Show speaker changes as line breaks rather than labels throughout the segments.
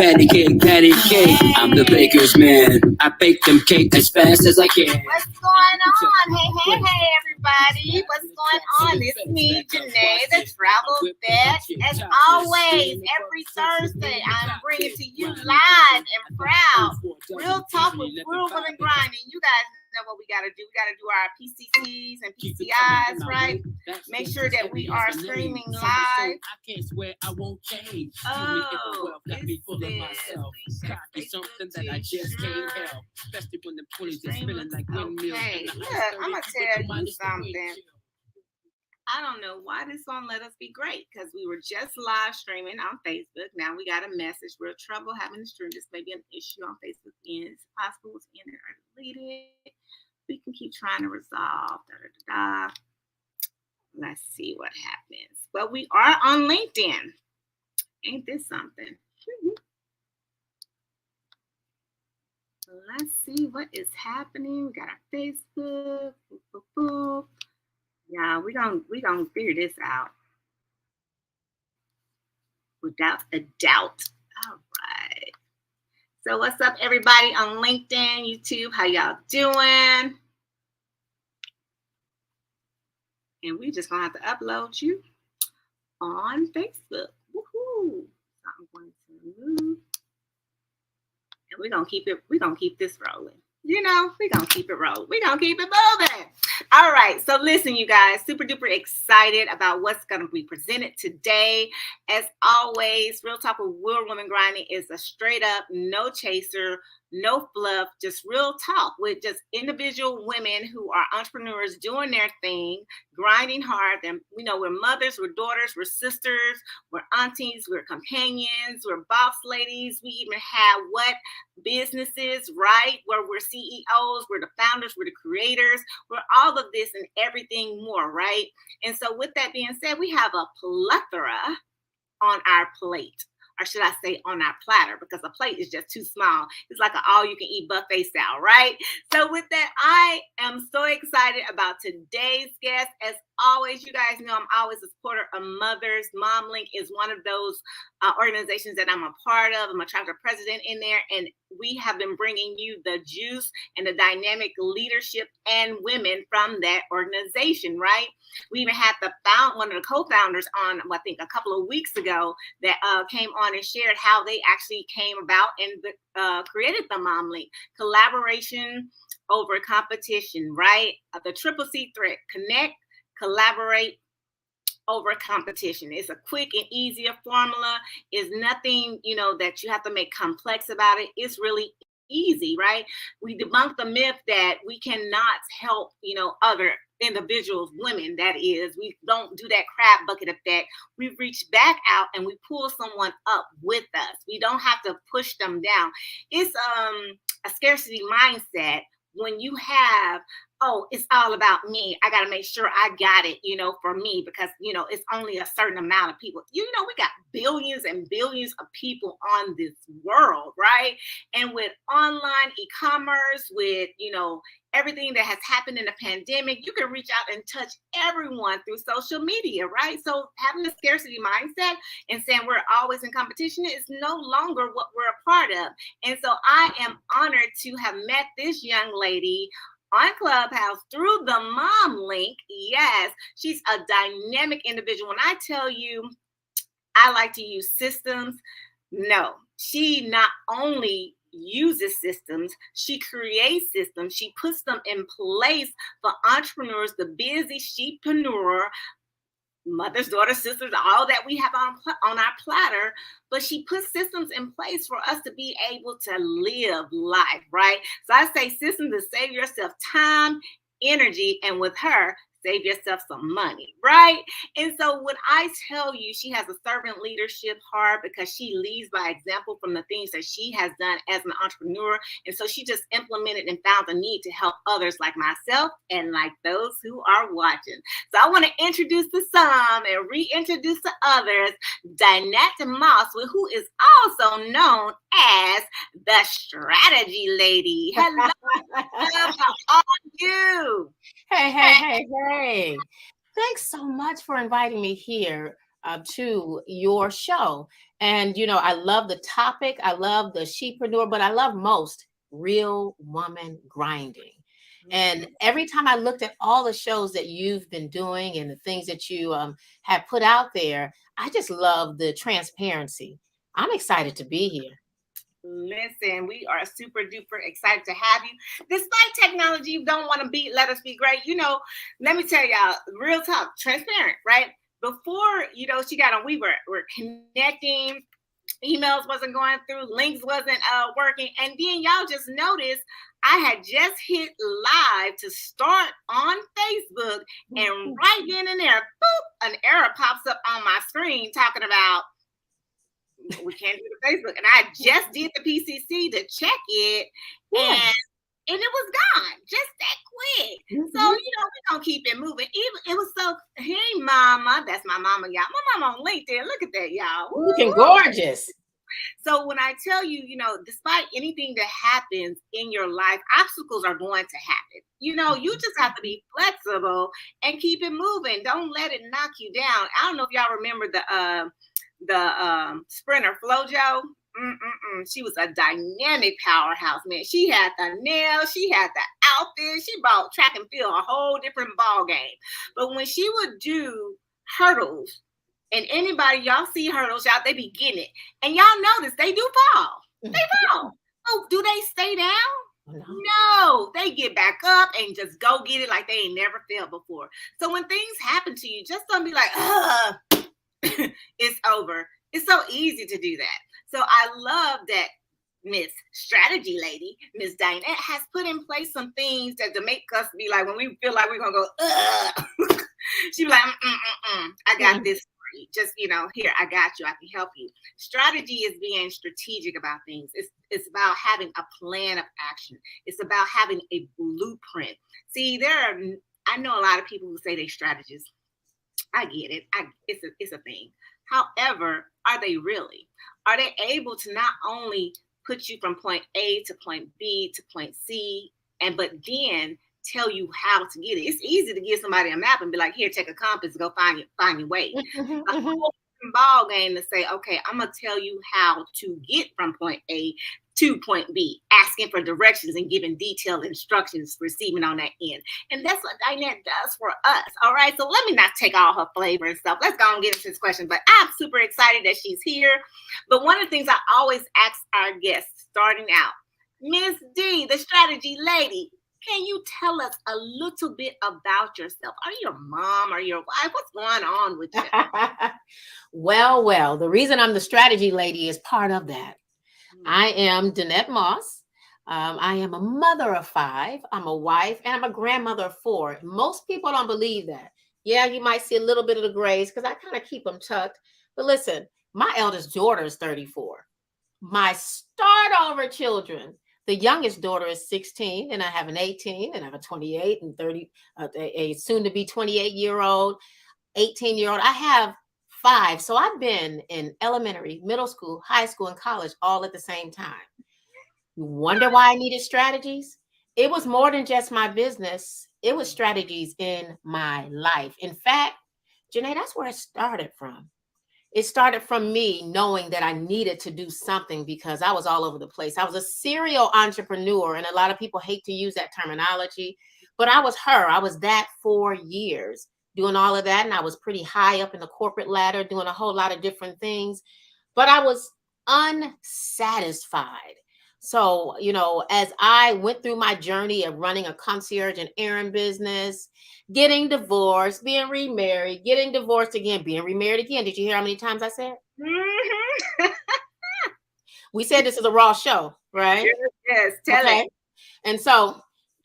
patty cake. I'm the baker's man. I bake them cake as fast as I can.
What's going on? Hey, everybody. What's going on? It's me, Ⅎ𝑒𝒃, the travel vet. As always, every Thursday, I'm bringing to you live and proud Real Talk with Real Women Grinding. You guys know what we got to do. We got to do our PCCs and PCIs, right? Make sure that we are streaming live.
I can't swear I won't change.
Oh,
Something that I just can't help. Especially when the 20s is feeling like windmills.
Okay, look, I'm going to tell you something. I don't know why this won't let us be great, because we were just live streaming on Facebook. Now we got a message. We're in trouble having to stream. This may be an issue on Facebook. It's possible it's ended or deleted. We can keep trying to resolve. Let's see what happens. But we are on LinkedIn. Ain't this something? Let's see what is happening. We got our Facebook. Yeah, we gonna figure this out without a doubt. All right. So what's up, everybody on LinkedIn, YouTube? How y'all doing? And we just gonna have to upload you on Facebook. Woohoo! So I'm going to move, and we're gonna keep this rolling. You know, we're going to keep it rolling. We're going to keep it moving. All right. So listen, you guys, super duper excited about what's going to be presented today. As always, Real Talk with Real Women Grinding is a straight up, no chaser, no fluff, just real talk with just individual women who are entrepreneurs doing their thing, grinding hard. And we know we're mothers, we're daughters, we're sisters, we're aunties, we're companions, we're boss ladies. We even have businesses, right? Where we're CEOs, we're the founders, we're the creators, we're all of this and everything more, right? And so with that being said, we have a plethora on our plate. Or should I say on our platter, because a plate is just too small. It's like an all-you-can-eat buffet style, right? So with that, I am so excited about today's guest. As always, you guys know I'm always a supporter of mothers. MomLink is one of those organizations that I'm a part of. I'm a chapter president in there, and we have been bringing you the juice and the dynamic leadership and women from that organization, right? We even had one of the co-founders on, I think, a couple of weeks ago that came on and shared how they actually came about and created the MomLink. Collaboration over competition, right? The ℯ𝑒𝒃 threat: connect, collaborate over competition. It's a quick and easier formula. It's nothing, that you have to make complex about it. It's really easy, right? We debunk the myth that we cannot help, other individuals, women, that is. We don't do that crab bucket effect. We reach back out and we pull someone up with us. We don't have to push them down. It's a scarcity mindset when you have, oh, it's all about me. I got to make sure I got it, for me, because, it's only a certain amount of people. We got billions and billions of people on this world, right? And with online e-commerce, with, everything that has happened in the pandemic, you can reach out and touch everyone through social media, right? So having a scarcity mindset and saying we're always in competition is no longer what we're a part of. And so I am honored to have met this young lady on Clubhouse through the MomLink. Yes, she's a dynamic individual. When I tell you I like to use systems, no, she not only uses systems, she creates systems, she puts them in place for entrepreneurs, the busy sheepreneur, mothers, daughters, sisters, all that we have on our platter. But she puts systems in place for us to be able to live life, right? So I say systems to save yourself time, energy, and with her, save yourself some money, right? And so when I tell you she has a servant leadership heart, because she leads by example from the things that she has done as an entrepreneur. And so she just implemented and found the need to help others like myself and like those who are watching. So I want to introduce to some and reintroduce to others Dynette Moss, who is also known as the Strategy Lady. Hello, how are you?
Hey. Thanks so much for inviting me here. to your show. And, you know, I love the topic. I love the shepreneur, but I love most real woman grinding. And every time I looked at all the shows that you've been doing and the things that you have put out there, I just love the transparency. I'm excited to be here.
Listen, we are super duper excited to have you. Despite technology, you don't want to let us be great. You know, let me tell y'all, real talk, transparent, right? Before, you know, she got on, we were connecting, emails wasn't going through, links wasn't working. And then y'all just noticed I had just hit live to start on Facebook, and right then and there, boop, an error pops up on my screen talking about we can't do the Facebook. And I just did the PCC to check it, and it was gone just that quick. So, you know, we're going to keep it moving. Even it was so, hey, mama, that's my mama, y'all. My mama on LinkedIn. Look at that, y'all.
Looking gorgeous.
So when I tell you, you know, despite anything that happens in your life, obstacles are going to happen. You know, you just have to be flexible and keep it moving. Don't let it knock you down. I don't know if y'all remember the sprinter 𝒯𝓁𝓀. She was a dynamic powerhouse, man. She had the nails, she had the outfit, she brought track and field a whole different ball game. But when she would do hurdles, and anybody, y'all see hurdles, y'all, they be getting it. And y'all notice they do fall. They fall. Oh, do they stay down? No, they get back up and just go get it like they ain't never failed before. So when things happen to you, just don't be like, it's over. It's so easy to do that. So I love that Miss Strategy Lady, Miss Dinette, has put in place some things that to make us be like, when we feel like we're gonna go, she be like, I got this for you. Just, you know, here, I got you. I can help you. Strategy is being strategic about things. It's about having a plan of action. It's about having a blueprint. See, I know a lot of people who say they're strategists. I get it. It's a thing. However, are they really? Are they able to not only put you from point A to point B to point C, but then tell you how to get it? It's easy to give somebody a map and be like, here, take a compass, go find your way. A whole ball game to say, okay, I'm gonna tell you how to get from point A to point B, asking for directions and giving detailed instructions, receiving on that end. And that's what Dinette does for us. All right. So let me not take all her flavor and stuff. Let's go and get into this question. But I'm super excited that she's here. But one of the things I always ask our guests starting out, Miss D, the strategy lady, can you tell us a little bit about yourself? Are you a mom? Are you a wife? What's going on with you?
Well, the reason I'm the strategy lady is part of that. I am Danette Moss. I am a mother of 5. I'm a wife, and I'm a grandmother of 4. Most people don't believe that. Yeah, you might see a little bit of the grays because I kind of keep them tucked. But listen, my eldest daughter is 34. My start over children, the youngest daughter is 16, and I have an 18, and I have a 28 and 30, a soon to be 28-year-old, 18-year-old. I have 5. So I've been in elementary, middle school, high school, and college all at the same time. You wonder why I needed strategies? It was more than just my business. It was strategies in my life. In fact, Janae, that's where it started from. It started from me knowing that I needed to do something because I was all over the place. I was a serial entrepreneur, and a lot of people hate to use that terminology, but I was her. I was that for years, doing all of that. And I was pretty high up in the corporate ladder, doing a whole lot of different things, but I was unsatisfied. So, you know, as I went through my journey of running a concierge and errand business, getting divorced, being remarried, getting divorced again, being remarried again. Did you hear how many times I said? We said this is a raw show, right?
Yes, tell it.
And so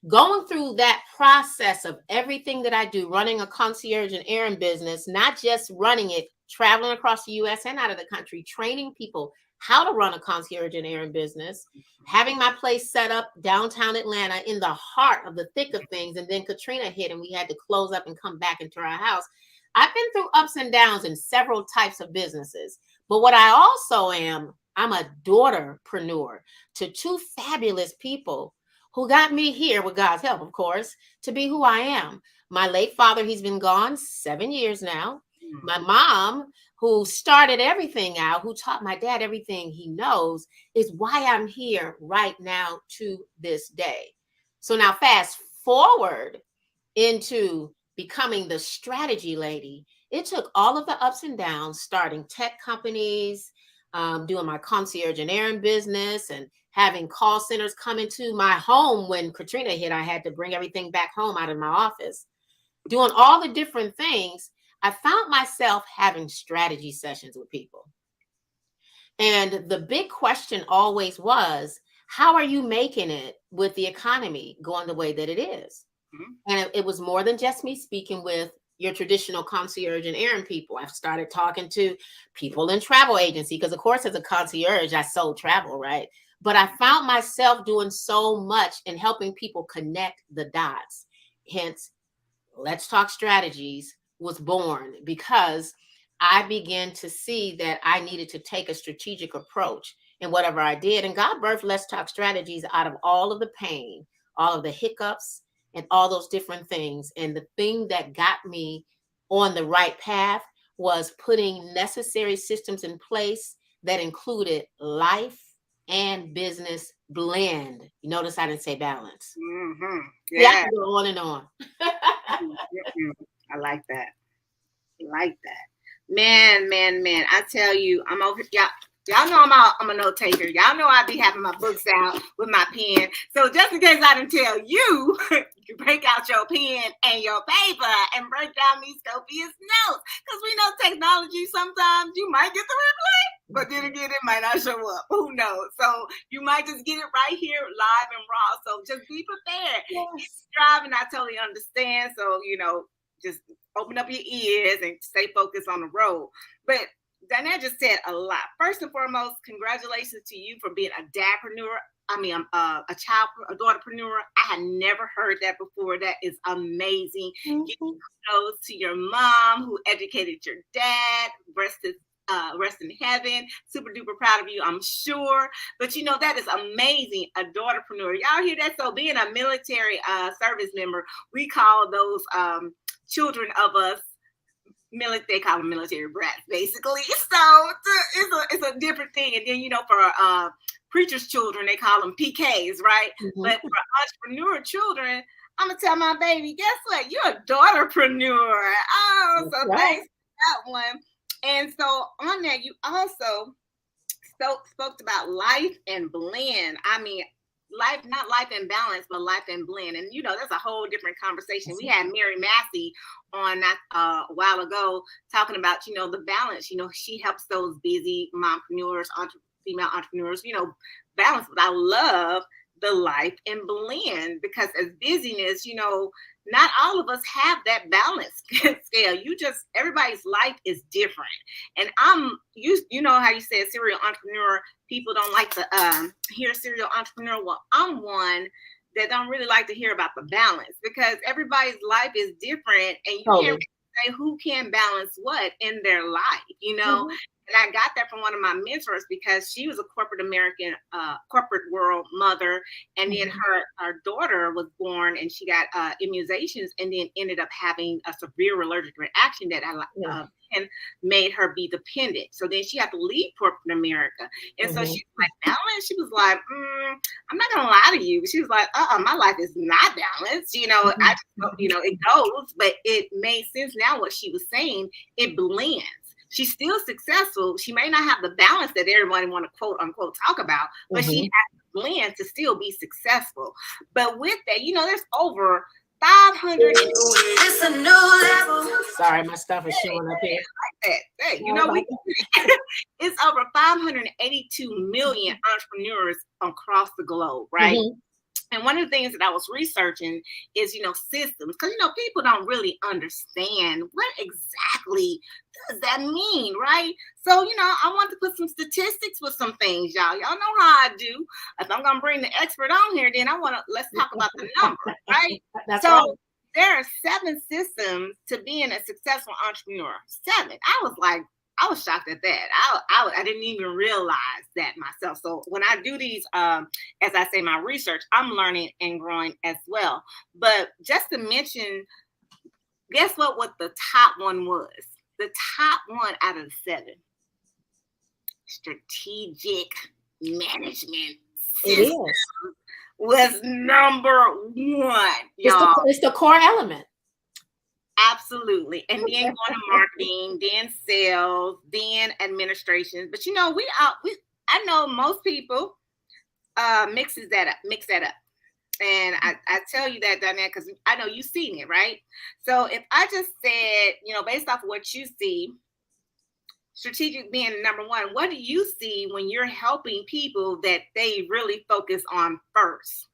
going through that process of everything that I do, running a concierge and errand business, not just running it, traveling across the U.S. and out of the country, training people how to run a concierge and errand business, having my place set up downtown Atlanta in the heart of the thick of things. And then Katrina hit and we had to close up and come back into our house. I've been through ups and downs in several types of businesses. But what I also am, I'm a daughterpreneur to 2 fabulous people who got me here with God's help, of course, to be who I am. My late father, he's been gone 7 years now. My mom, who started everything out, who taught my dad everything he knows, is why I'm here right now to this day. So now fast forward into becoming the strategy lady. It took all of the ups and downs, starting tech companies, doing my concierge and errand business, and having call centers come into my home. When Katrina hit, I had to bring everything back home out of my office. Doing all the different things, I found myself having strategy sessions with people. And the big question always was, how are you making it with the economy going the way that it is? And it was more than just me speaking with your traditional concierge and errand people. I've started talking to people in travel agency, because of course, as a concierge, I sold travel, right? But I found myself doing so much in helping people connect the dots. Hence, Let's Talk Strategies was born, because I began to see that I needed to take a strategic approach in whatever I did. And God birthed Let's Talk Strategies out of all of the pain, all of the hiccups, and all those different things. And the thing that got me on the right path was putting necessary systems in place that included life and business blend. You notice I didn't say balance.
Yeah.
I can go on and on.
I like that. I like that. Man. I tell you, I'm over y'all. Y'all know I'm a note taker. Y'all know I be having my books out with my pen. So just in case I didn't tell you, you break out your pen and your paper and break down these copious notes. Because we know technology, sometimes you might get the replay, but then again, it might not show up. Who knows? So you might just get it right here live and raw. So just be prepared. Yes. Driving, I totally understand. So, just open up your ears and stay focused on the road. But Danette just said a lot. First and foremost, congratulations to you for being a dadpreneur. I mean, a daughterpreneur. I had never heard that before. That is amazing. Give kudos to your mom who educated your dad. Rest in heaven. Super duper proud of you, I'm sure. But that is amazing. A daughterpreneur. Y'all hear that? So being a military service member, we call those children of us, they call them military brats, basically. So it's a different thing. And then, for preachers' children, they call them PKs, right? But for entrepreneur children, I'm going to tell my baby, guess what? You're a daughterpreneur. Oh, so thanks for that one. And so on that, you also spoke about life and blend. I mean, life, not life and balance, but life and blend. And, that's a whole different conversation. We had Mary Massey on that a while ago talking about, the balance. She helps those busy mompreneurs, female entrepreneurs, balance. But I love the life and blend, because as busyness, not all of us have that balance scale. Everybody's life is different. And you know how you said serial entrepreneur, people don't like to hear serial entrepreneur. Well, I'm one that don't really like to hear about the balance, because everybody's life is different, and you can't really say who can balance what in their life, And I got that from one of my mentors, because she was a corporate world mother. And then her daughter was born, and she got immunizations, and then ended up having a severe allergic reaction that and made her be dependent. So then she had to leave corporate America. And so she was like, balance? She was like, I'm not going to lie to you. She was like, my life is not balanced. I just, it goes, but it made sense now what she was saying. It blends. She's still successful. She may not have the balance that everybody want to quote unquote talk about, but she has to blend to still be successful. But with that, there's over 500.
It's a new level.
Sorry, my stuff is showing up here.
Hey, it's over 582 million entrepreneurs across the globe, right? And one of the things that I was researching is, systems, because, people don't really understand what exactly does that mean, right? So, I want to put some statistics with some things, y'all. Y'all know how I do. If I'm going to bring the expert on here, then let's talk about the number, right? There are 7 systems to being a successful entrepreneur. 7. I was shocked at that. I didn't even realize that myself. So when I do these, as I say, my research, I'm learning and growing as well. But just to mention, guess what the top one was? the top one out of the 7. Strategic management
It
system
is.
was number 1, y'all.
It's the core element.
Absolutely. And then going to marketing, then sales, then administration. But you know, I know most people mix that up. And I tell you that, Donnell, because I know you've seen it, right? So if I just said, you know, based off of what you see, strategic being number 1, what do you see when you're helping people that they really focus on first?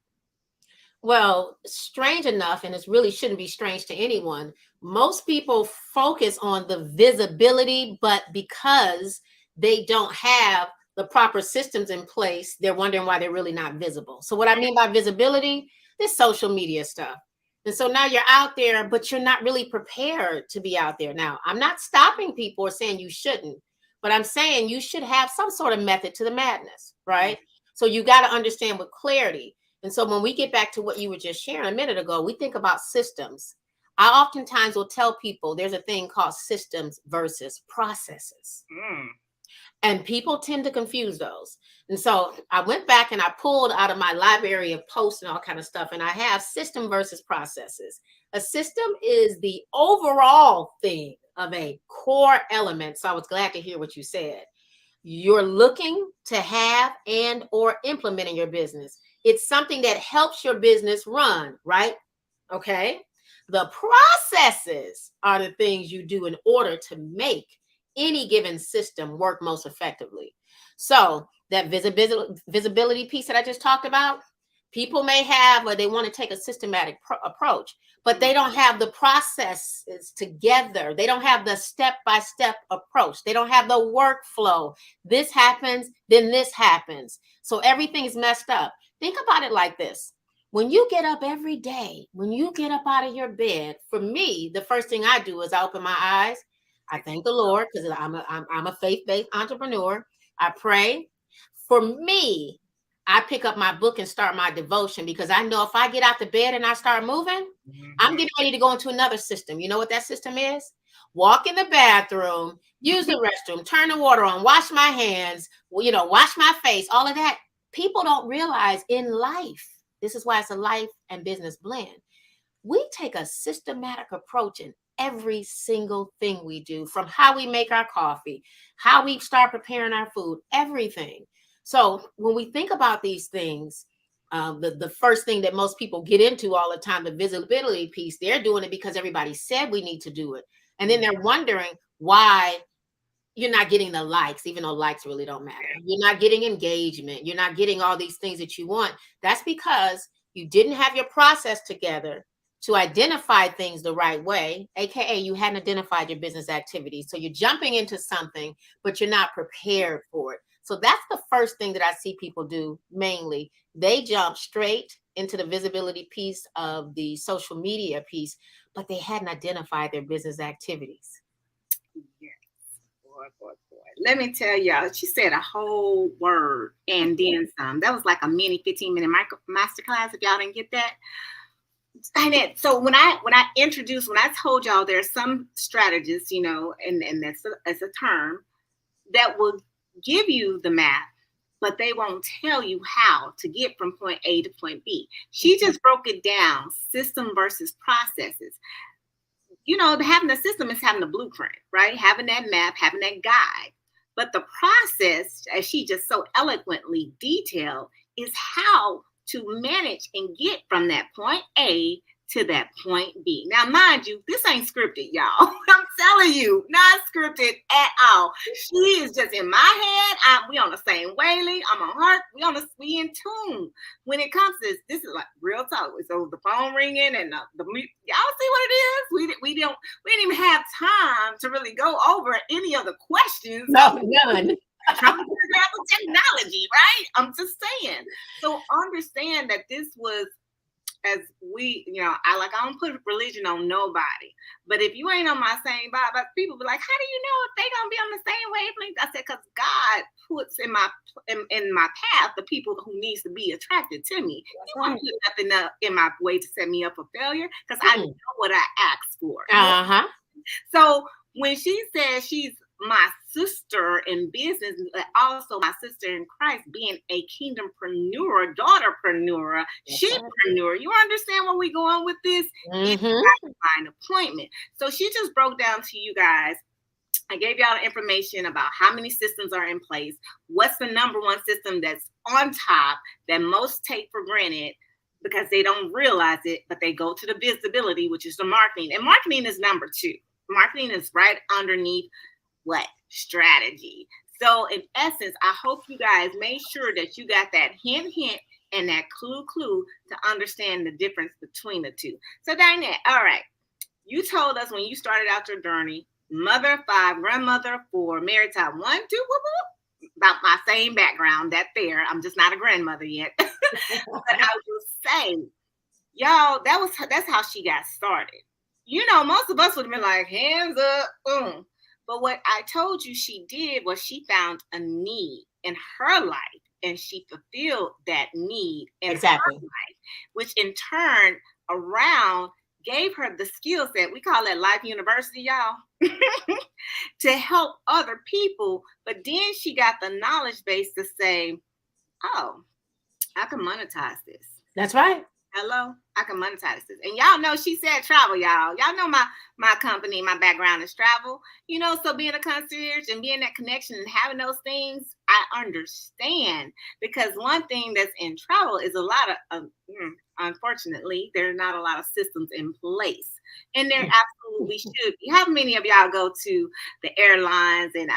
Well, strange enough, and it really shouldn't be strange to anyone, most people focus on the visibility, but because they don't have the proper systems in place, they're wondering why they're really not visible. So what I mean by visibility, this social media stuff. And so now you're out there, but you're not really prepared to be out there. Now, I'm not stopping people or saying you shouldn't, but I'm saying you should have some sort of method to the madness, right? So you got to understand with clarity. And so when we get back to what you were just sharing a minute ago, we think about systems. I oftentimes will tell people there's a thing called systems versus processes. And people tend to confuse those. And so I went back and I pulled out of my library of posts and all kind of stuff. And I have system versus processes. A system is the overall thing of a core element. So I was glad to hear what you said. You're looking to have and or implement in your business. It's something that helps your business run, right? Okay. The processes are the things you do in order to make any given system work most effectively. So that visibility piece that I just talked about, people may have, or they want to take a systematic approach, but they don't have the processes together. They don't have the step-by-step approach. They don't have the workflow. This happens, then this happens. So everything is messed up. Think about it like this. When you get up every day, when you get up out of your bed, for me, the first thing I do is I open my eyes. I thank the Lord because I'm a faith-based entrepreneur. I pray. For me, I pick up my book and start my devotion because I know if I get out the bed and I start moving, I'm getting ready to go into another system. You know what that system is? Walk in the bathroom, use the restroom, turn the water on, wash my hands, wash my face, all of that. People don't realize in life, this is why it's a life and business blend. We take a systematic approach in every single thing we do, from how we make our coffee, how we start preparing our food, everything. So when we think about these things, the first thing that most people get into all the time, the visibility piece, they're doing it because everybody said we need to do it. And then they're wondering why you're not getting the likes, even though likes really don't matter. You're not getting engagement. You're not getting all these things that you want. That's because you didn't have your process together to identify things the right way, AKA you hadn't identified your business activities. So you're jumping into something, but you're not prepared for it. So that's the first thing that I see people do mainly. They jump straight into the visibility piece of the social media piece, but they hadn't identified their business activities.
Yes. Boy. Let me tell y'all, she said a whole word and then some. That was like a mini 15-minute masterclass if y'all didn't get that. So when I told y'all there are some strategists, and that's a term that will give you the math, but they won't tell you how to get from point A to point B. She just broke it down, system versus processes. Having a system is having a blueprint, right? Having that map, having that guide. But the process, as she just so eloquently detailed, is how to manage and get from that point A to that point B. Now, mind you, this ain't scripted, y'all. I'm telling you, not scripted at all. She is just in my head. We on the same wavelength. I'm on her. We in tune. When it comes to this is like real talk. So the phone ringing and the y'all see what it is. We didn't even have time to really go over any of the questions.
No, none.
Trying to figure out the technology, right? I'm just saying. So understand that this was, as we, I don't put religion on nobody. But if you ain't on my same vibe, people be like, how do you know if they gonna be on the same wavelength? I said, because God puts in my path the people who needs to be attracted to me.
That's
You won't put nothing up in my way to set me up for failure because I know what I asked for.
Uh-huh.
So when she says she's my sister in business, but also my sister in Christ, being a kingdompreneur, daughterpreneur, shepreneur. You understand where we're going with this? It's a divine appointment. So she just broke down to you guys. I gave y'all the information about how many systems are in place. What's the number one system that's on top that most take for granted because they don't realize it, but they go to the visibility, which is the marketing. And marketing is number 2. Marketing is right underneath what? Strategy. So in essence, I hope you guys made sure that you got that hint and that clue to understand the difference between the two. So Dinette, all right, you told us when you started out your journey, mother of 5, grandmother of 4, married to 1, 2, whoop, whoop, about my same background. That there, I'm just not a grandmother yet. But I will say, y'all, that's how she got started. You know, most of us would have been like, hands up, boom. But what I told you she did was she found a need in her life, and she fulfilled that need in her life, which in turn around gave her the skill set. We call it Life University, y'all, to help other people. But then she got the knowledge base to say, oh, I can monetize this.
That's right.
Hello, I can monetize this. And y'all know she said travel, y'all. Y'all know my company, my background is travel. You know, so being a concierge and being that connection and having those things, I understand. Because one thing that's in travel is a lot of, unfortunately, there's not a lot of systems in place. And there absolutely should be. How many of y'all go to the airlines and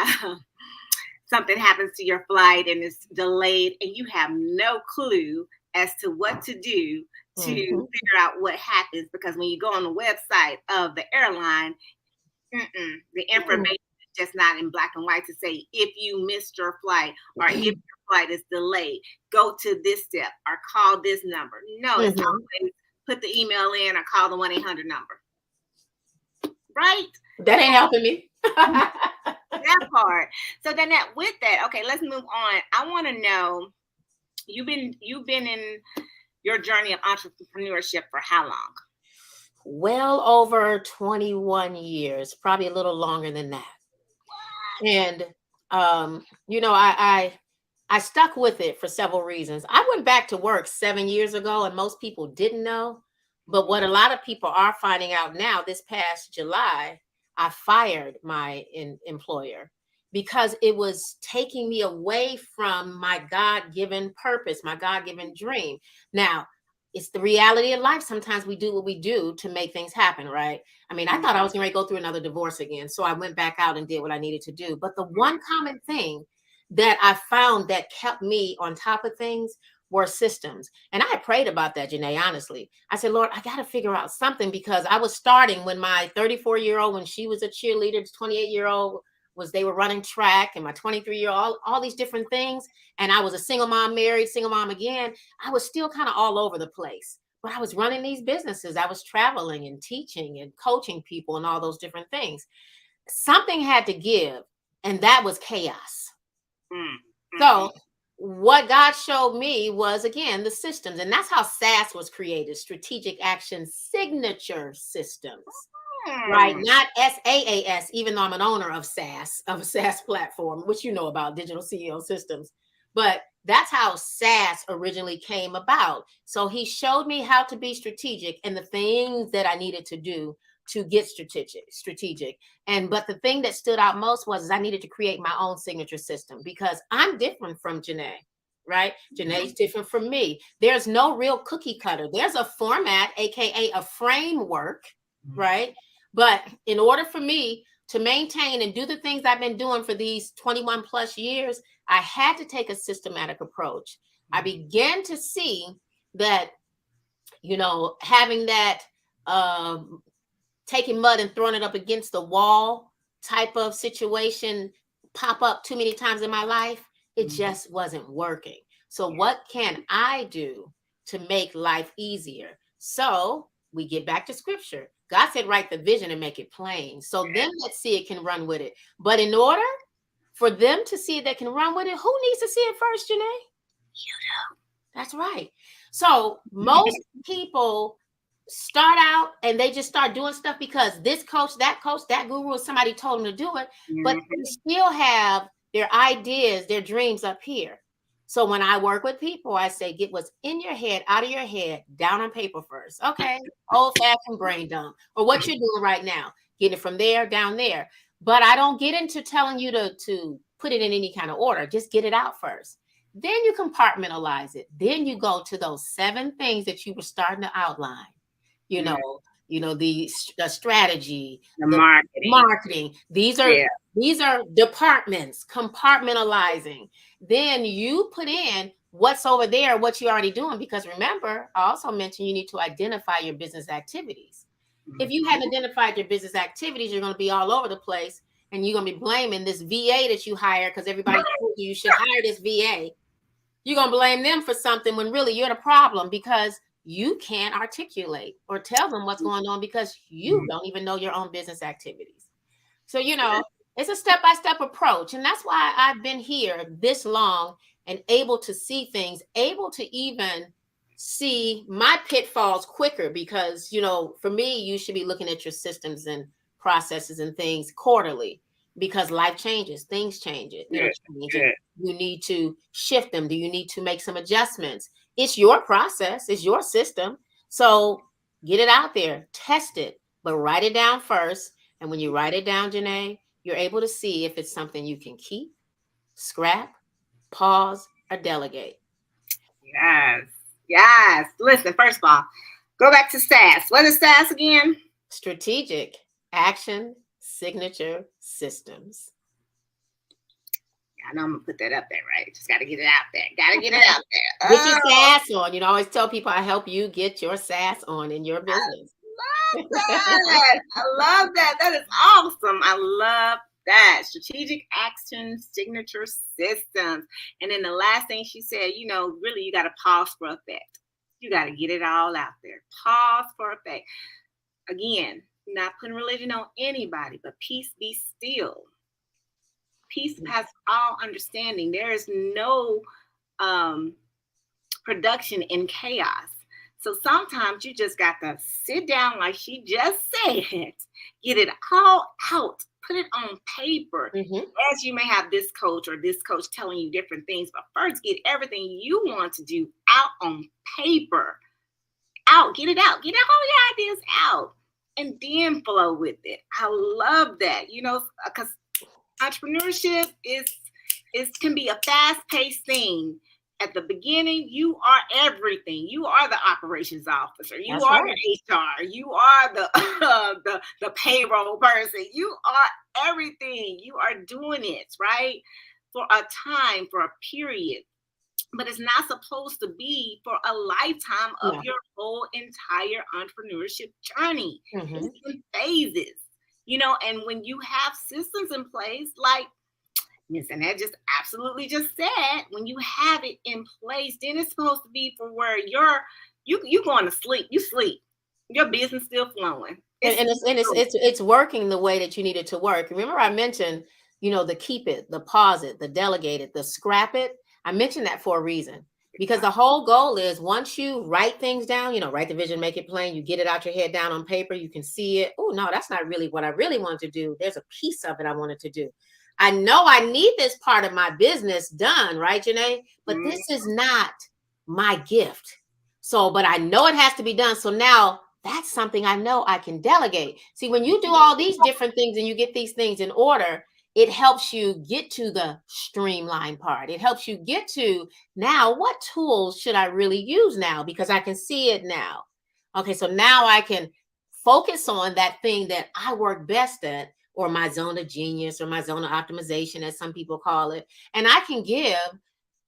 something happens to your flight and it's delayed and you have no clue as to what to do to figure out what happens? Because when you go on the website of the airline, the information is just not in black and white to say, if you missed your flight or if your flight is delayed, go to this step or call this number. No, it's always put the email in or call the 1-800 number. Right?
That ain't helping me.
That part. So then with that, okay, let's move on. I want to know, you've been in your journey of entrepreneurship for how long?
Well over 21 years, probably a little longer than that. And you know, I stuck with it for several reasons. I went back to work 7 years ago, and most people didn't know. But what a lot of people are finding out now, this past July, I fired my employer because it was taking me away from my God-given purpose, my God-given dream. Now, it's the reality of life. Sometimes we do what we do to make things happen, right? I mean, I thought I was going to go through another divorce again. So I went back out and did what I needed to do. But the one common thing that I found that kept me on top of things were systems. And I had prayed about that, Janae, honestly. I said, Lord, I got to figure out something, because I was starting when my 34-year-old, when she was a cheerleader, 28-year-old, they were running track, and my 23-year-old, all these different things. And I was a single mom, married, single mom again. I was still kind of all over the place, but I was running these businesses. I was traveling and teaching and coaching people and all those different things. Something had to give, and that was chaos. So what God showed me was, again, the systems. And that's how SAS was created, Strategic Action Signature Systems. Right, not SaaS, even though I'm an owner of SAS, of a SaaS platform, which you know about, digital CEO systems. But that's how SAS originally came about. So he showed me how to be strategic and the things that I needed to do to get strategic. But the thing that stood out most was I needed to create my own signature system, because I'm different from Janae. Right? Janae's different from me. There's no real cookie cutter. There's a format, aka a framework, right? But in order for me to maintain and do the things I've been doing for these 21 plus years, I had to take a systematic approach. I began to see that, you know, having that taking mud and throwing it up against the wall type of situation pop up too many times in my life, it just wasn't working. So what can I do to make life easier? So we get back to scripture. God said, write the vision and make it plain. So then let's see it can run with it. But in order for them to see it, they can run with it, who needs to see it first, Janae? You do. That's right. So most people start out and they just start doing stuff because this coach, that guru, somebody told them to do it, but they still have their ideas, their dreams up here. So when I work with people, I say, get what's in your head, out of your head, down on paper first. Okay. Old-fashioned brain dump, or what you're doing right now, get it from there, down there. But I don't get into telling you to put it in any kind of order. Just get it out first. Then you compartmentalize it. Then you go to those 7 things that you were starting to outline. You know, the strategy,
the
marketing. These are departments, compartmentalizing. Then you put in what's over there, what you're already doing. Because remember, I also mentioned you need to identify your business activities. If you hadn't identified your business activities, you're going to be all over the place, and you're going to be blaming this VA that you hired because everybody told you should hire this VA. You're going to blame them for something when really you're the problem, because you can't articulate or tell them what's going on because you don't even know your own business activities. So, it's a step-by-step approach. And that's why I've been here this long and able to see things, able to even see my pitfalls quicker, because, for me, you should be looking at your systems and processes and things quarterly, because life changes, things change. You need to shift them. Do you need to make some adjustments? It's your process. It's your system. So get it out there, test it, but write it down first. And when you write it down, 𝒧𝓁, you're able to see if it's something you can keep, scrap, pause, or delegate.
Yes. Listen, first of all, go back to SAS. What is SAS again?
Strategic Action Signature Systems.
I know I'm gonna put that up there, right? Just gotta get it out there. Get
your SAS on. I always tell people I help you get your SAS on in your business.
I love that. I love that. That is awesome. I love that. Strategic Action Signature Systems. And then the last thing she said, really you gotta pause for effect. You gotta get it all out there. Pause for effect. Again, not putting religion on anybody, but peace be still. Peace has all understanding. There is no production in chaos. So sometimes you just got to sit down, like she just said, get it all out, put it on paper. As you may have this coach or this coach telling you different things, but first get everything you want to do out on paper. Get it out. Get all your ideas out, and then flow with it. I love that, because entrepreneurship can be a fast-paced thing. At the beginning, you are everything. You are the operations officer. You are the HR. You are the payroll person. You are everything. You are doing it, right? For a time, for a period. But it's not supposed to be for a lifetime of your whole entire entrepreneurship journey. It's in phases. And when you have systems in place, like Miss Annette just absolutely just said, when you have it in place, then it's supposed to be for where you going to sleep. You sleep. Your business still flowing.
It's working the way that you need it to work. Remember, I mentioned, the keep it, the pause it, the delegate it, the scrap it. I mentioned that for a reason, because the whole goal is once you write things down, write the vision, make it plain, you get it out your head down on paper, you can see it. Oh, no, that's not really what I really wanted to do. There's a piece of it I wanted to do. I know I need this part of my business done, right, 𝒧𝓁? But this is not my gift. So, but I know it has to be done. So now that's something I know I can delegate. See, when you do all these different things and you get these things in order, it helps you get to the streamline part. It helps you get to now, what tools should I really use now? Because I can see it now. Okay, so now I can focus on that thing that I work best at, or my zone of genius, or my zone of optimization, as some people call it. And I can give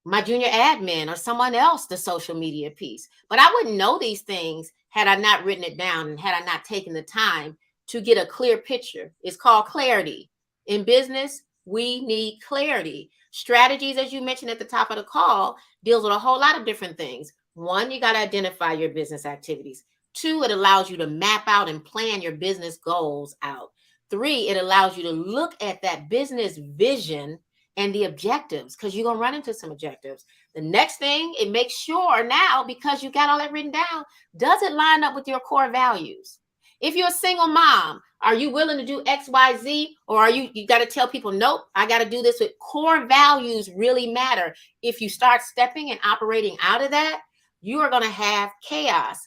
my junior admin or someone else the social media piece. But I wouldn't know these things had I not written it down and had I not taken the time to get a clear picture. It's called clarity. In business, we need clarity. Strategies, as you mentioned at the top of the call, deals with a whole lot of different things. 1, you got to identify your business activities. 2, it allows you to map out and plan your business goals out. 3, it allows you to look at that business vision and the objectives, because you're going to run into some objectives. The next thing, it makes sure now, because you got all that written down, does it line up with your core values? If you're a single mom, are you willing to do X, Y, Z? Or are you got to tell people, nope, I got to do this with core values really matter. If you start stepping and operating out of that, you are going to have chaos.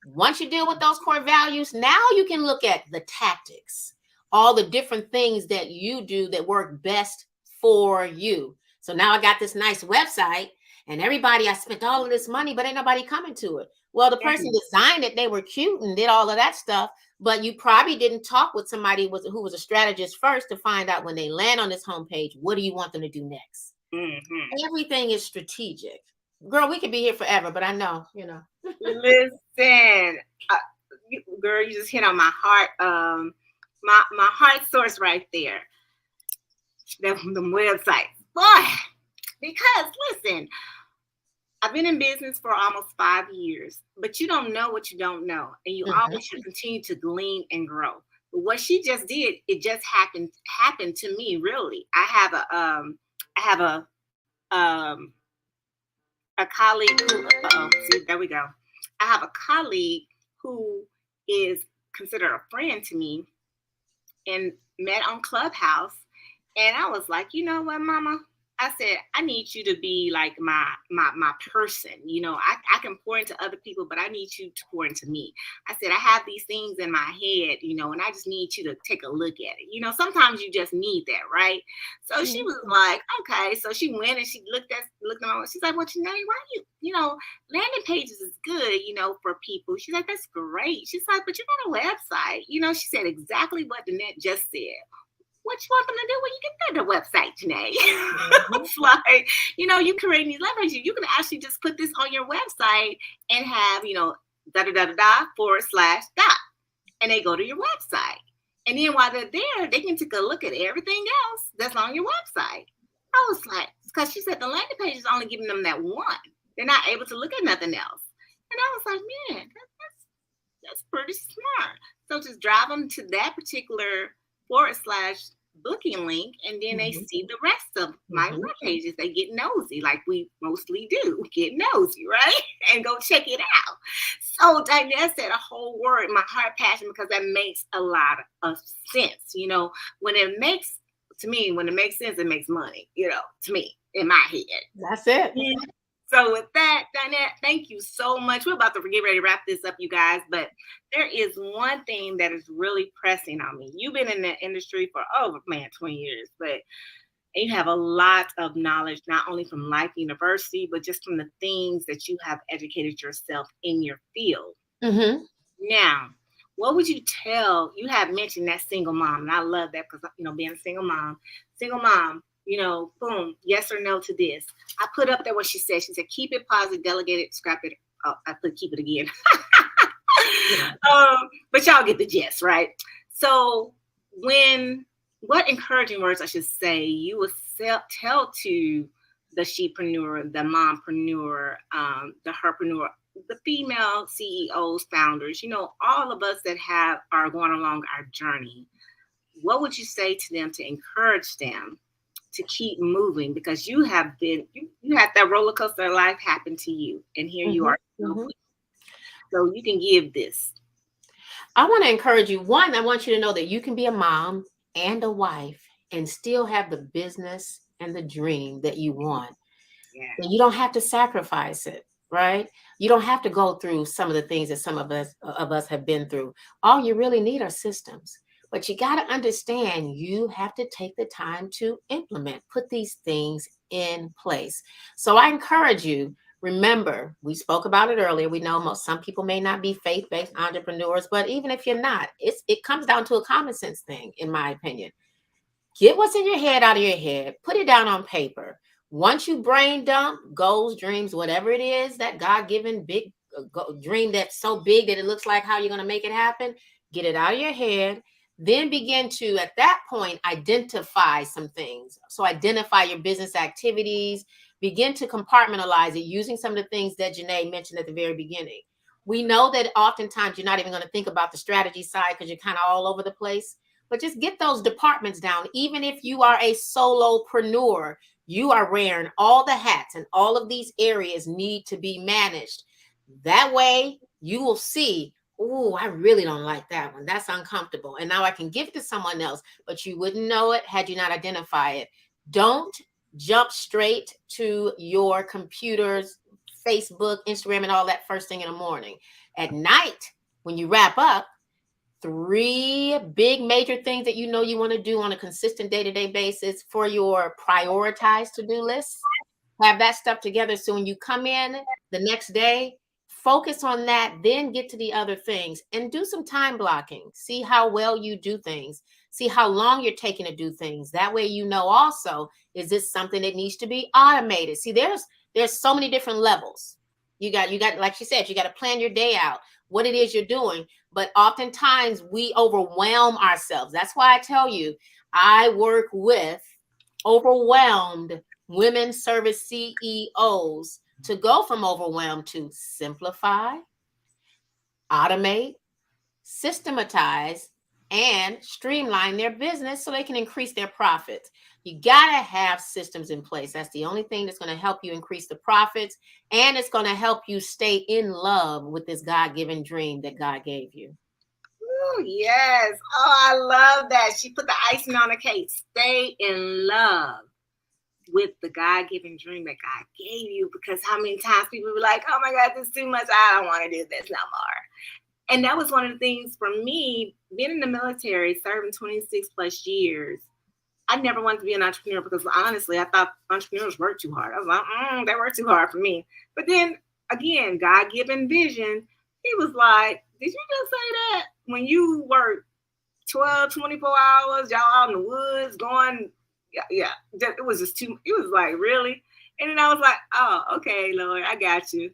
Once you deal with those core values, now you can look at the tactics, all the different things that you do that work best for you. So now I got this nice website and everybody, I spent all of this money, but ain't nobody coming to it. Well, the person designed it, they were cute and did all of that stuff, but you probably didn't talk with somebody who was a strategist first to find out when they land on this homepage, what do you want them to do next? Everything is strategic. Girl, we could be here forever, but I know, you know.
Listen, girl, you just hit on my heart. My heart source right there. The website, boy. Because listen, I've been in business for almost 5 years, but you don't know what you don't know, and you always should continue to glean and grow. But what she just did, it just happened to me. Really, I have a colleague who, see, there we go. I have a colleague who is considered a friend to me and met on Clubhouse. And I was like, you know what, Mama? I said, I need you to be like my person. You know, I can pour into other people, but I need you to pour into me. I said, I have these things in my head, you know, and I just need you to take a look at it. You know, sometimes you just need that, right? So she was like, okay. So she went and she looked at my, she's like, well, Janae, why you know, landing pages is good, you know, for people. She's like, that's great. She's like, but you got a website. You know, she said exactly what Danette just said. What you want them to do when you get to the website, Janae? It's like, you know, you creating these leverage. You can actually just put this on your website and have, you know, // and they go to your website. And then while they're there, they can take a look at everything else that's on your website. I was like, because she said the landing page is only giving them that one. They're not able to look at nothing else. And I was like, man, that's pretty smart. So just drive them to that particular / booking link, and then they see the rest of my web pages. They get nosy, like we mostly do, get nosy, right? And go check it out. So Dinette said a whole word, my heart passion, because that makes a lot of sense. You know, when it makes sense, it makes money, you know, to me, in my head.
That's it.
Yeah. So with that, Dinette, thank you so much. We're about to get ready to wrap this up, you guys, but there is one thing that is really pressing on me. You've been in the industry for 20 years, but you have a lot of knowledge, not only from Life University, but just from the things that you have educated yourself in your field. Now, what would you tell, you have mentioned that single mom, and I love that because, you know, being a single mom, you know, boom, yes or no to this. I put up there what she said. She said, keep it positive, delegate it, scrap it. Oh, I put keep it again. But y'all get the gist, right? So what encouraging words I should say you would tell to the shepreneur, the mompreneur, the herpreneur, the female CEOs, founders, you know, all of us that are going along our journey. What would you say to them to encourage them to keep moving? Because you had that roller coaster of life happen to you, and here you are. So you can give this.
I want to encourage you. One, I want you to know that you can be a mom and a wife and still have the business and the dream that you want.
Yeah.
And you don't have to sacrifice it, right? You don't have to go through some of the things that some of us have been through. All you really need are systems. But you got to understand, you have to take the time to implement, put these things in place. So I encourage you, remember, we spoke about it earlier. We know some people may not be faith-based entrepreneurs, but even if you're not, it comes down to a common sense thing, in my opinion. Get what's in your head out of your head, put it down on paper. Once you brain dump goals, dreams, whatever it is, that God-given big dream that's so big that it looks like how you're going to make it happen, get it out of your head. Then begin to, at that point, identify some things. So identify your business activities, begin to compartmentalize it using some of the things that Janae mentioned at the very beginning. We know that oftentimes you're not even going to think about the strategy side because you're kind of all over the place. but just get those departments down. Even if you are a solopreneur, you are wearing all the hats, and all of these areas need to be managed. That way you will see, oh, I really don't like that one. That's uncomfortable. And now I can give it to someone else, but you wouldn't know it had you not identified it. Don't jump straight to your computers, Facebook, Instagram, and all that first thing in the morning. At night, when you wrap up, 3 big major things that you know you want to do on a consistent day-to-day basis for your prioritized to-do list. Have that stuff together, so when you come in the next day, focus on that, then get to the other things and do some time blocking. See how well you do things. See how long you're taking to do things. That way you know also, is this something that needs to be automated? See, there's so many different levels. You got, like she said, you got to plan your day out, what it is you're doing. But oftentimes we overwhelm ourselves. That's why I tell you, I work with overwhelmed women service CEOs to go from overwhelmed to simplify, automate, systematize, and streamline their business so they can increase their profits. You got to have systems in place. That's the only thing that's going to help you increase the profits, and it's going to help you stay in love with this God-given dream that God gave you.
Ooh, yes. Oh, I love that. She put the icing on the cake. Stay in love with the God-given dream that God gave you, because how many times people be like, oh my God, this is too much. I don't want to do this no more. And that was one of the things for me, being in the military, serving 26 plus years. I never wanted to be an entrepreneur because honestly, I thought entrepreneurs work too hard. I was like, they work too hard for me. But then again, God-given vision, he was like, did you just say that? When you work 12, 24 hours, y'all out in the woods going, yeah, it was just too, it was like, really? And then I was like, oh, okay, Lord, I got you.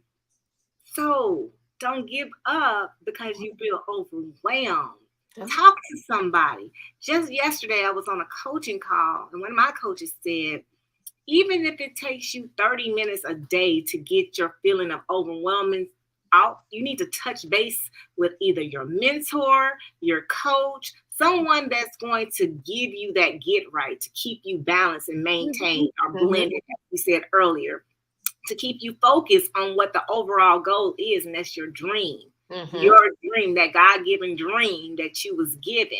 So don't give up because you feel overwhelmed. Talk to somebody. Just yesterday, I was on a coaching call, and one of my coaches said, even if it takes you 30 minutes a day to get your feeling of overwhelming out, you need to touch base with either your mentor, your coach, someone that's going to give you that get right to keep you balanced and maintain or blended, as we said earlier, to keep you focused on what the overall goal is, and that's your dream. Your dream, that God-given dream that you was given.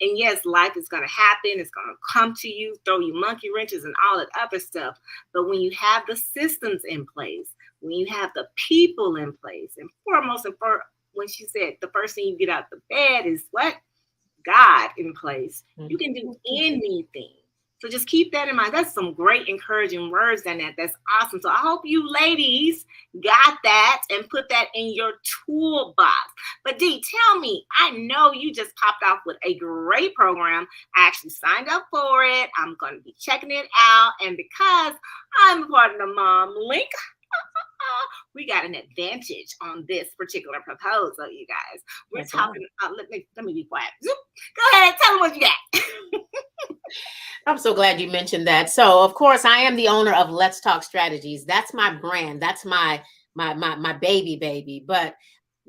And yes, life is going to happen. It's going to come to you, throw you monkey wrenches and all that other stuff. But when you have the systems in place, when you have the people in place, and foremost, when she said the first thing you get out the bed is what? God in place. You can do anything. So just keep that in mind. That's some great encouraging words, Danette. That's awesome. So I hope you ladies got that and put that in your toolbox. But Dee, tell me, I know you just popped off with a great program. I actually signed up for it. I'm going to be checking it out. And because I'm a part of the Mom Link, we got an advantage on this particular proposal, you guys. We're talking about, let me be quiet. Zoop. Go ahead, tell them what you got.
I'm so glad you mentioned that. So, of course, I am the owner of Let's Talk Strategies. That's my brand. That's my baby. But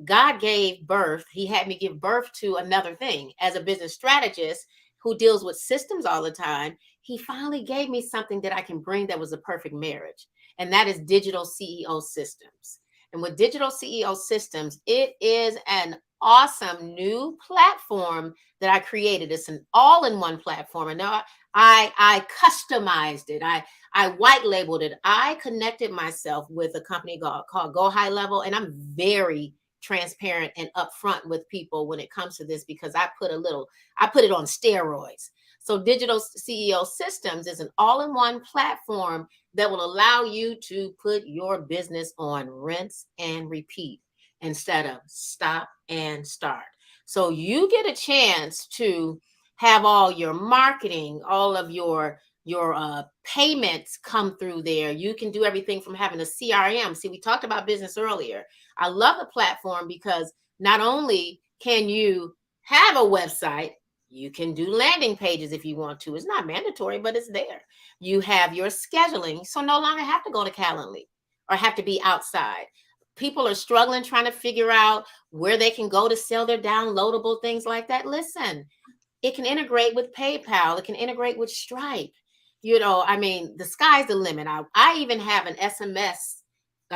God gave birth. He had me give birth to another thing. As a business strategist who deals with systems all the time, he finally gave me something that I can bring that was a perfect marriage. And that is digital CEO systems. And with digital CEO systems, it is an awesome new platform that I created. It's an all-in-one platform. And now I customized it. I white labeled it. I connected myself with a company called Go High Level. And I'm very transparent and upfront with people when it comes to this, because I put it on steroids. So digital CEO systems is an all-in-one platform that will allow you to put your business on rinse and repeat instead of stop and start. So you get a chance to have all your marketing, all of your payments come through there. You can do everything from having a CRM. See, we talked about business earlier. I love the platform because not only can you have a website, you can do landing pages if you want to. It's not mandatory, but it's there. You have your scheduling, so no longer have to go to Calendly or have to be outside. People are struggling trying to figure out where they can go to sell their downloadable things like that. Listen, It can integrate with PayPal. It can integrate with Stripe. You know, I mean, the sky's the limit. I even have an SMS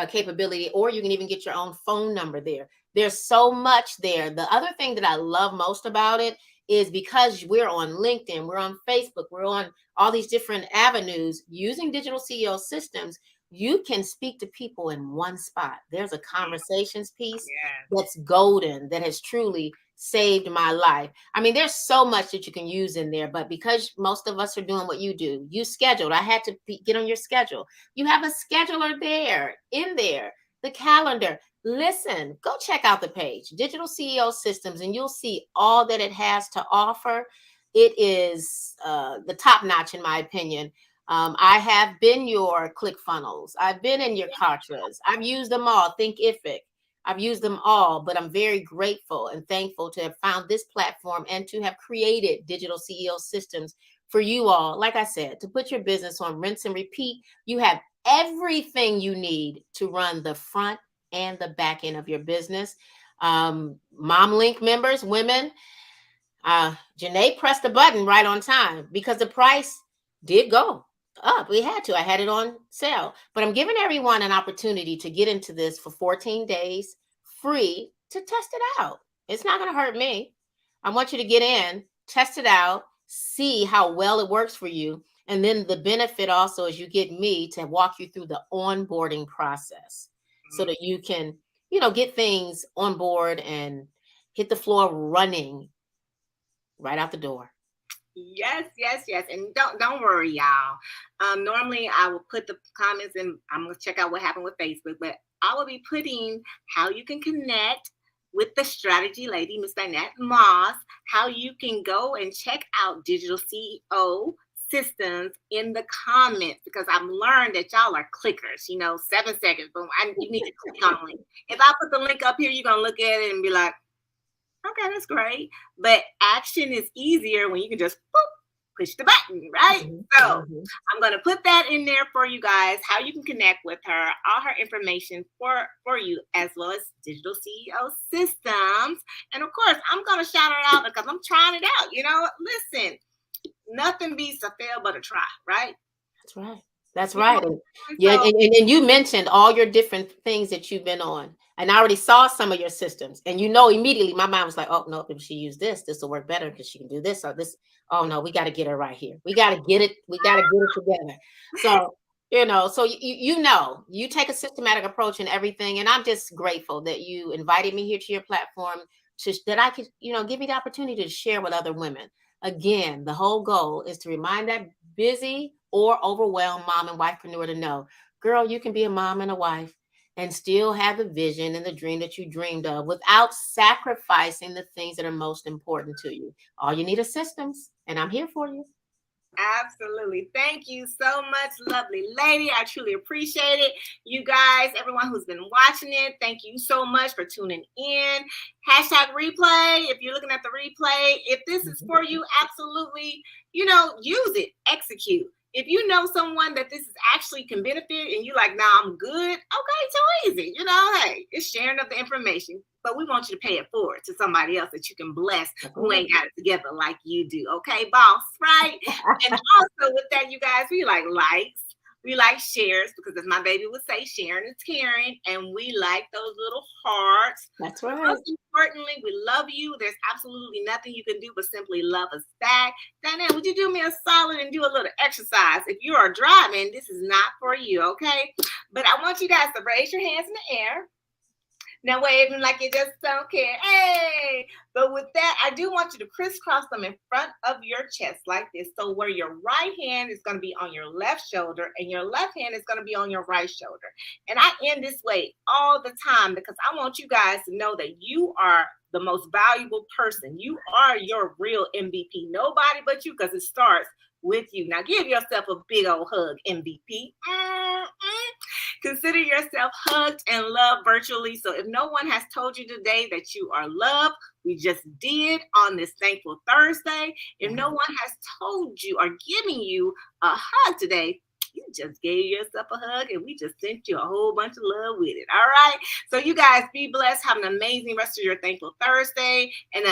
capability, or you can even get your own phone number there. There's so much there. The other thing that I love most about it is because we're on LinkedIn, we're on Facebook, we're on all these different avenues using digital CEO systems. You can speak to people in one spot. There's a conversations piece that's golden, that has truly saved my life. I mean, there's so much that you can use in there, but because most of us are doing what you do, you scheduled. I had to get on your schedule. You have a scheduler there, in there, the calendar. Listen, go check out the page, Digital CEO Systems, and you'll see all that it has to offer. It is the top notch, in my opinion. I have been your ClickFunnels. I've been in your Kartras. I've used them all. ℯ𝒃. I've used them all, but I'm very grateful and thankful to have found this platform and to have created digital CEO systems for you all. Like I said, to put your business on rinse and repeat. You have everything you need to run the front and the back end of your business. Mom Link members, women, Janae pressed the button right on time because the price did go up. We had to. I had it on sale. But I'm giving everyone an opportunity to get into this for 14 days free to test it out. It's not going to hurt me. I want you to get in, test it out, see how well it works for you. And then the benefit also is you get me to walk you through the onboarding process so that you can, you know, get things on board and hit the floor running right out the door.
Yes, yes, yes. And don't worry, y'all. Normally I will put the comments in. I'm gonna check out what happened with Facebook, but I will be putting how you can connect with the strategy lady, Miss Dynette Moss, how you can go and check out digital CEO systems in the comments, because I've learned that y'all are clickers, you know, 7 seconds, boom. You need to click on the link. If I put the link up here, you're gonna look at it and be like, okay, that's great. But action is easier when you can just boop, push the button, right? So I'm going to put that in there for you guys, how you can connect with her, all her information for you, as well as digital CEO systems. And of course, I'm going to shout her out because I'm trying it out. You know, listen, nothing beats a fail but a try, right?
That's right. That's right. And, yeah, and you mentioned all your different things that you've been on. And I already saw some of your systems. And you know, immediately my mind was like, oh, no, if she used this will work better because she can do this or this. Oh, no, we got to get her right here. We got to get it. We got to get it together. So, you know, so you take a systematic approach in everything. And I'm just grateful that you invited me here to your platform that I could, you know, give me the opportunity to share with other women. Again, the whole goal is to remind that busy or overwhelmed mom and wifepreneur to know, girl, you can be a mom and a wife and still have the vision and the dream that you dreamed of without sacrificing the things that are most important to you. All you need is systems, and I'm here for you.
Absolutely. Thank you so much, lovely lady. I truly appreciate it. You guys, everyone who's been watching it, thank you so much for tuning in. #replay. If you're looking at the replay, if this is for you, absolutely, you know, use it, execute. If you know someone that this is actually can benefit and you're like, nah, I'm good. Okay, so easy. You know, hey, it's sharing of the information, but we want you to pay it forward to somebody else that you can bless who ain't got it together like you do. Okay, boss, right? And also with that, you guys, we like likes. We like shares because, as my baby would say, sharing is caring, and we like those little hearts.
That's right.
Most importantly, we love you. There's absolutely nothing you can do but simply love us back. Diane, would you do me a solid and do a little exercise? If you are driving, this is not for you, okay? But I want you guys to raise your hands in the air. Now waving like you just don't care. Hey! But with that, I do want you to crisscross them in front of your chest like this. So where your right hand is going to be on your left shoulder and your left hand is going to be on your right shoulder. And I end this way all the time because I want you guys to know that you are the most valuable person. You are your real MVP. Nobody but you, because it starts with you. Now give yourself a big old hug, MVP. Consider yourself hugged and loved virtually. So if no one has told you today that you are loved, we just did on this Thankful Thursday. If no one has told you or giving you a hug today, you just gave yourself a hug and we just sent you a whole bunch of love with it. All right. So you guys be blessed. Have an amazing rest of your Thankful Thursday. And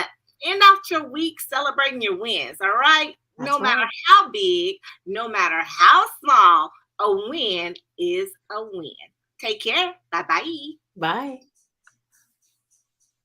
End off your week celebrating your wins, all right?
That's
No matter
right.
how big, no matter how small, a win is a win. Take care. Bye-bye.
Bye.